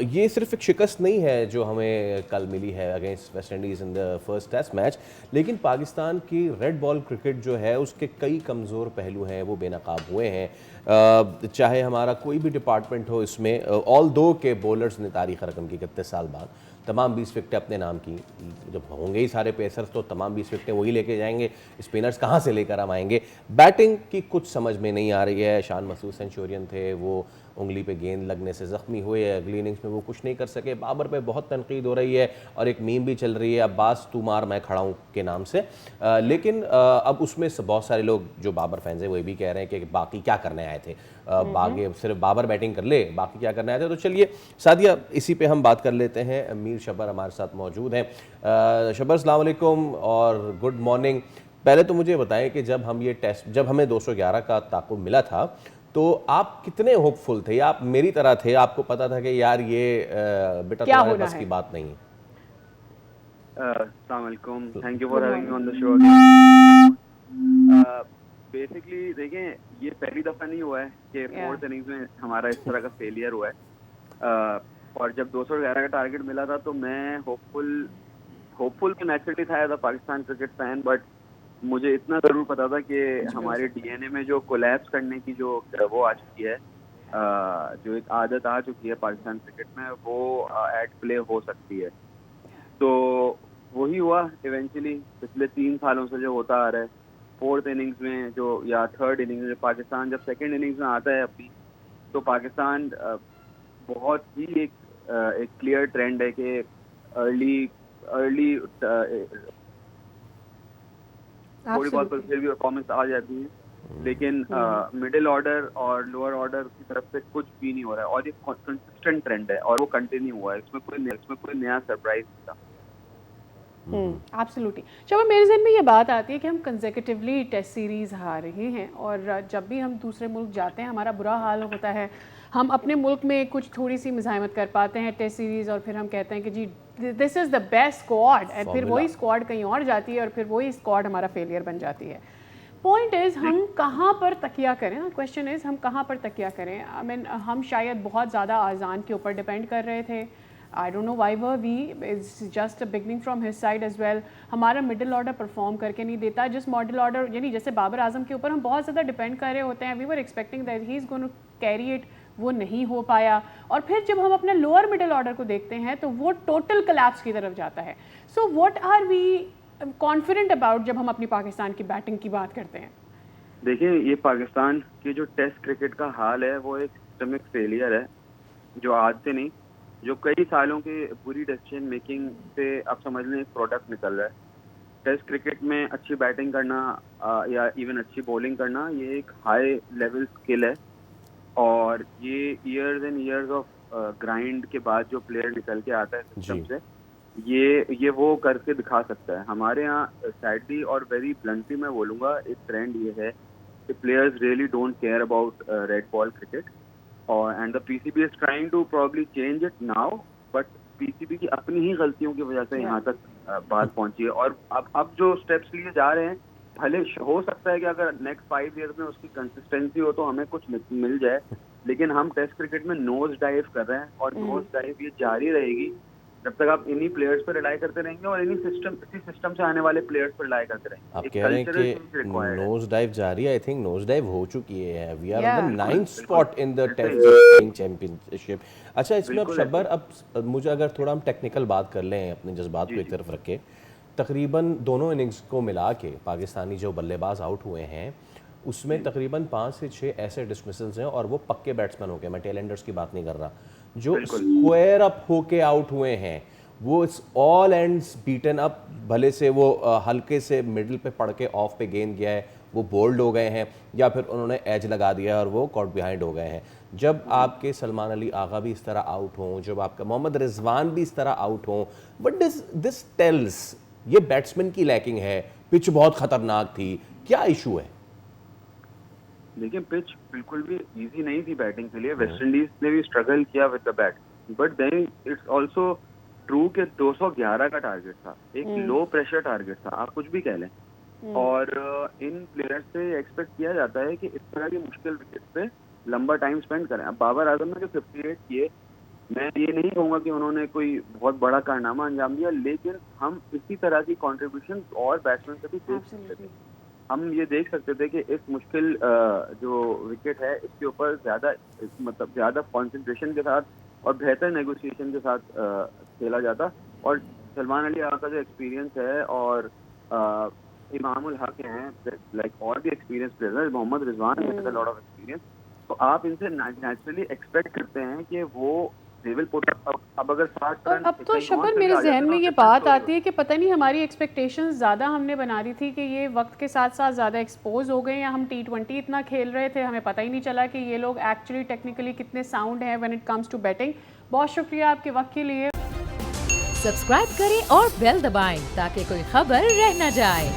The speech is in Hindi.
ये सिर्फ एक शिकस्त नहीं है जो हमें कल मिली है against West Indies in the first test match, लेकिन पाकिस्तान की रेड बॉल क्रिकेट जो है उसके कई कमज़ोर पहलू हैं, वो बेनकाब हुए हैं। चाहे हमारा कोई भी डिपार्टमेंट हो इसमें, ऑल दो के बॉलर्स ने तारीख़ रकम की 31 साल बाद तमाम 20 विकटें अपने नाम की। जब होंगे ही सारे पेसर्स तो तमाम 20 विकटें वही लेके जाएंगे, स्पिनर्स कहाँ से लेकर हम आएंगे। बैटिंग की कुछ समझ में नहीं आ रही है। शान मसूद सेंचुरियन थे, वो उंगली पे गेंद लगने से ज़ख्मी हुए, अगली इनिंग्स में वो कुछ नहीं कर सके। बाबर पे बहुत तनकीद हो रही है और एक मीम भी चल रही है अब्बास तू मार मैं खड़ा हूँ के नाम से। लेकिन अब उसमें से बहुत सारे लोग जो बाबर फैंस हैं वो ये भी कह रहे हैं कि बाकी क्या करने आए थे, बागे सिर्फ बाबर बैटिंग कर ले, बाकी क्या करने आए थे। तो चलिए सादिया, इसी पे हम बात कर लेते हैं। मीर शबर हमारे साथ मौजूद हैं। शबर अस्सलाम वालेकुम और गुड मॉर्निंग। पहले तो मुझे बताएं कि जब हमें 211 का ताक़ुब मिला था तो आप कितने होपफुल थे, या आप मेरी तरह थे, आपको पता था कि यार ये बेटा क्या तुम्हारे होना बस है? की बात नहीं है? अस्सलाम वालेकुम, thank you good for having me morning. On the show. Basically देखें, ये पहली दफ़ा नहीं हुआ है कि या फोर्थ इनिंग्स में हमारा इस तरह का फेलियर हुआ है। और जब 211 का टारगेट मिला था तो मैं होपफुल तो नेचुरली था as a Pakistan cricket fan, but मुझे इतना ज़रूर पता था कि कुछ भी हो हमारे सकता है। डीएनए में जो कोलैप्स करने की जो वो आ चुकी है, जो एक आदत आ चुकी है पाकिस्तान क्रिकेट में, वो एट प्ले हो सकती है। तो वही हुआ इवेंचुअली, पिछले 3 सालों से जो होता आ रहा है। फोर्थ इनिंग्स में जो, या थर्ड इनिंग्स में पाकिस्तान जब सेकंड इनिंग्स में आता है अपनी, तो पाकिस्तान बहुत ही एक क्लियर ट्रेंड है कि अर्ली अर्ली थोड़ी बहुत तो एब्सोल्युटली। फिर भी परफॉर्मेंस आ जाती है, लेकिन मिडिल ऑर्डर और लोअर ऑर्डर की तरफ से कुछ भी नहीं हो रहा है, और ये कंसिस्टेंट ट्रेंड है और वो कंटिन्यू हुआ है। इसमें कोई नया सरप्राइज नहीं था। एब्सोल्युटली। चलो, मेरे ज़हन में ये बात आती है कि हम कंसेक्यूटिवली टेस्ट सीरीज़ हार रहे हैं, और जब भी हम दूसरे मुल्क जाते हैं हमारा बुरा हाल होता है। हम अपने मुल्क में कुछ थोड़ी सी मज़ाहमत कर पाते हैं टेस्ट सीरीज़, और फिर हम कहते हैं कि जी this is the best squad, and फिर फॉर्मूला। वही स्क्वाड कहीं और जाती है और फिर वही स्क्वाड हमारा फेलियर बन जाती है। पॉइंट इज़ हम कहाँ पर तकिया करें ना, क्वेश्चन इज़ हम कहाँ पर तकिया करें। आई मीन हम शायद बहुत ज़्यादा आज़ान के ऊपर डिपेंड कर रहे थे। I don't know why were we, is just a beginning from his side as well. हमारा मिडिल ऑर्डर परफॉर्म करके नहीं देता, जिस मॉडल ऑर्डर यानी जैसे बाबर आजम के ऊपर हम बहुत ज़्यादा डिपेंड कर रहे होते हैं, we were expecting that he is going to carry it, वो नहीं हो पाया। और फिर जब हम अपने लोअर मिडिल ऑर्डर को देखते हैं तो वो टोटल कोलैप्स की तरफ जाता है। So what are we confident about जब हम अपनी पाकिस्तान की बैटिंग की बात करते हैं? देखिए, ये पाकिस्तान की जो टेस्ट क्रिकेट का हाल है वो एक सिस्टमिक फेलियर है, जो आज से नहीं, जो कई सालों की बुरी डिसीजन मेकिंग से आप समझ लें एक प्रोडक्ट निकल रहा है। टेस्ट क्रिकेट में अच्छी बैटिंग करना या इवन अच्छी बॉलिंग करना, ये एक हाई लेवल स्किल है, और ये years and years of grind के बाद जो प्लेयर निकल के आता है सिस्टम जी। से, ये वो करके दिखा सकता है। हमारे यहाँ सैडली और वेरी ब्लंटली मैं बोलूँगा, एक ट्रेंड ये है कि players really don't care about red ball cricket, and the PCB is trying to probably change it now, but PCB की अपनी ही गलतियों की वजह से या यहाँ तक बात पहुंची है। और अब जो स्टेप्स लिए जा रहे हैं, भले हो सकता है कि अगर नेक्स्ट 5 years में उसकी कंसिस्टेंसी हो तो हमें कुछ मिल जाए, लेकिन हम टेस्ट क्रिकेट में नोज डाइव कर रहे हैं, और नोज डाइव ये जारी रहेगी जब तक आप इन्हीं प्लेयर्स पर रिलाई करते रहेंगे और इसी सिस्टम से आने वाले प्लेयर्स पर रिलाई करते रहेंगे। आप एक कह रहे हैं कल्चरल चेंज कि रिक्वायर्ड है। नोज डाइव जारी है? आई थिंक नोज डाइव हो चुकी है। वी आर ऑन या द बिल्कुल, 9th बिल्कुल स्पॉट इन द ऐसे टेस्ट ही, प्लेइंग चैंपियनशिप। अच्छा, इसमें अब बिल्कुल ऐसे शब्बर, ही। अब मुझे अगर थोड़ा हम टेक्निकल बात कर लें, अपने जज्बात जी को एक जी। तरफ रख के, तकरीबन दोनों इनिंग्स को मिला के पाकिस्तानी जो बल्लेबाज आउट हुए हैं उसमें जी तकरीबन 5 से 6 ऐसे डिसमिसल्स हैं, और वो पक्के बैट्समैन हो गए, मैं टेलेंडर्स की बात नहीं कर रहा, जो बिल्कुल। स्क्वायर अप होके आउट हुए हैं। वो ऑल एंड्स बीटन अप, भले से वो हल्के से मिडिल पे पड़ के ऑफ पे गेंद गया है, वो बोल्ड हो गए हैं, या फिर उन्होंने एज लगा दिया है और वो कॉट बिहाइंड हो गए हैं। जब आपके सलमान अली आगा भी इस तरह आउट हों, जब आपका मोहम्मद रिजवान भी इस तरह आउट हों, बट दिस टेल्स ये बैट्समैन की लैकिंग है, पिच बहुत खतरनाक थी, क्या इशू है? लेकिन पिच बिल्कुल भी इजी नहीं थी बैटिंग के लिए। वेस्ट इंडीज ने भी स्ट्रगल किया with the bat, but then it's also true कि 211 का टारगेट था, एक लो प्रेशर टारगेट था, आप कुछ भी कह लें। और इन प्लेयर्स से एक्सपेक्ट किया जाता है कि इस तरह की मुश्किल विकेट पे लंबा टाइम स्पेंड करें। अब बाबर आजम ने जो 58 किए, मैं ये नहीं कहूँगा कि उन्होंने कोई बहुत बड़ा कारनामा अंजाम दिया, लेकिन हम इसी तरह की कंट्रीब्यूशन और बैट्समैन से भी देख सकते थे। हम ये देख सकते थे कि इस मुश्किल जो विकेट है इसके ऊपर ज़्यादा कंसंट्रेशन के साथ और बेहतर नेगोशिएशन के साथ खेला जाता। और सलमान अली आगा का जो एक्सपीरियंस है और इमामुल हक हैं, लाइक और भी experience player, Mohammad Rizwan has a lot of experience, तो आप इनसे नेचुरली एक्सपेक्ट करते हैं कि वो दे विल पुट अप। अब अगर 60 और रन अब तो शबर मेरे जहन में ये बात आती है कि पता नहीं हमारी एक्सपेक्टेशंस ज़्यादा हमने बना दी थी कि ये वक्त के साथ साथ ज़्यादा एक्सपोज हो गए, या हम T20 इतना खेल रहे थे हमें पता ही नहीं चला कि ये लोग एक्चुअली टेक्निकली कितने साउंड हैं when it comes to batting. बहुत शुक्रिया आपके वक्त के लिए। सब्सक्राइब करें और बेल दबाएं ताकि कोई खबर रह न जाए।